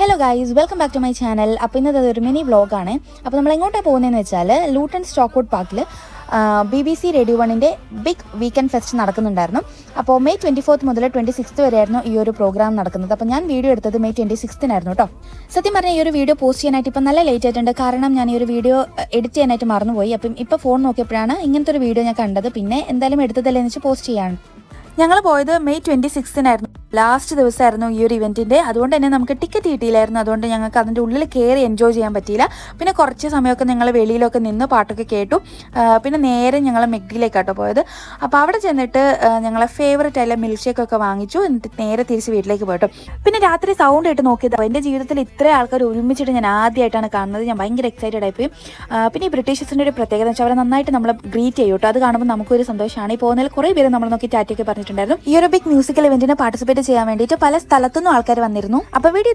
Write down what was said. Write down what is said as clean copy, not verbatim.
Hello guys, welcome back to my channel. അപ്പോൾ ഇന്നത്തെ ഒരു മിനി വ്ളോഗാണ്. അപ്പോൾ നമ്മൾ എങ്ങോട്ടാണ് പോകുന്നതെന്ന് വെച്ചാൽ ലൂട്ടൺ സ്റ്റോക്ക്വുഡ് പാർക്കിൽ BBC റേഡിയോ 1-ന്റെ ബിഗ് വീക്കെൻഡ് ഫെസ്റ്റ് നടക്കുന്നുണ്ടായിരുന്നു. അപ്പോൾ മെയ് 24 മുതൽ 26 വരെയായിരുന്നു ഈ ഒരു പ്രോഗ്രാം നടക്കുന്നത്. അപ്പോൾ ഞാൻ വീഡിയോ എടുത്തത് മെയ് 26 കേട്ടോ. സത്യം പറഞ്ഞാൽ ഈ ഒരു വീഡിയോ പോസ്റ്റ് ചെയ്യാനായിട്ട് ഇപ്പം നല്ല ലേറ്റ് ആയിട്ടുണ്ട്. കാരണം ഞാൻ ഈ ഒരു വീഡിയോ എഡിറ്റ് ചെയ്യാനായിട്ട് മറന്നുപോയി. അപ്പം ഇപ്പോൾ ഫോൺ നോക്കിയപ്പോഴാണ് ഇങ്ങനത്തെ ഒരു വീഡിയോ ഞാൻ കണ്ടത്. പിന്നെ എന്തായാലും എടുത്തതല്ലേ എന്ന് വെച്ച് പോസ്റ്റ് ചെയ്യാണ്. ഞങ്ങൾ പോയത് മെയ് 26 ലാസ്റ്റ് ദിവസമായിരുന്നു ഈ ഒരു ഇവൻറ്റിൻ്റെ. അതുകൊണ്ട് തന്നെ നമുക്ക് ടിക്കറ്റ് കിട്ടിയില്ലായിരുന്നു. അതുകൊണ്ട് ഞങ്ങൾക്ക് അതിൻ്റെ ഉള്ളിൽ കയറി എൻജോയ് ചെയ്യാൻ പറ്റിയില്ല. പിന്നെ കുറച്ച് സമയമൊക്കെ ഞങ്ങൾ വെളിയിലൊക്കെ നിന്ന് പാട്ടൊക്കെ കേട്ടു. പിന്നെ നേരെ ഞങ്ങൾ മെഗ്ഡിയിലേക്കാട്ടോ പോയത്. അപ്പോൾ അവിടെ ചെന്നിട്ട് ഞങ്ങളെ ഫേവററ്റ് ആയ മിൽക്ക് ഷേക്കൊക്കെ വാങ്ങിച്ചു. എന്നിട്ട് നേരെ തിരിച്ച് വീട്ടിലേക്ക് പോയിട്ടു. പിന്നെ രാത്രി സൗണ്ട് ആയിട്ട് നോക്കിയത് എൻ്റെ ജീവിതത്തിൽ ഇത്രയും ആൾക്കാർ ഒരുമിച്ചിട്ട് ഞാൻ ആദ്യമായിട്ടാണ് കാണുന്നത്. ഞാൻ ഭയങ്കര എക്സൈറ്റഡ് ആയിപ്പോയി. പിന്നെ ഈ ബ്രിട്ടീഷേഴ്സിൻ്റെ ഒരു പ്രത്യേകത എന്ന് വെച്ചാൽ അവരെ നന്നായിട്ട് നമ്മളെ ഗ്രീറ്റ് ചെയ്യും കേട്ടോ. അത് കാണുമ്പോൾ നമുക്കൊരു സന്തോഷമാണ്. ഈ പോകുന്നതിൽ കുറേ പേര് നമ്മൾ നോക്കി ടാറ്റയൊക്കെ പറഞ്ഞിട്ടുണ്ടായിരുന്നു. ഈ ഒരു ബിഗ് മ്യൂസിക്കൽ ഇവന്റിന് പാർട്ടിസിപ്പേറ്റ് ചെയ്യാൻ വേണ്ടിയിട്ട് പല സ്ഥലത്തുനിന്നും ആൾക്കാർ വന്നിരുന്നു. അപ്പോൾ വീഡിയോ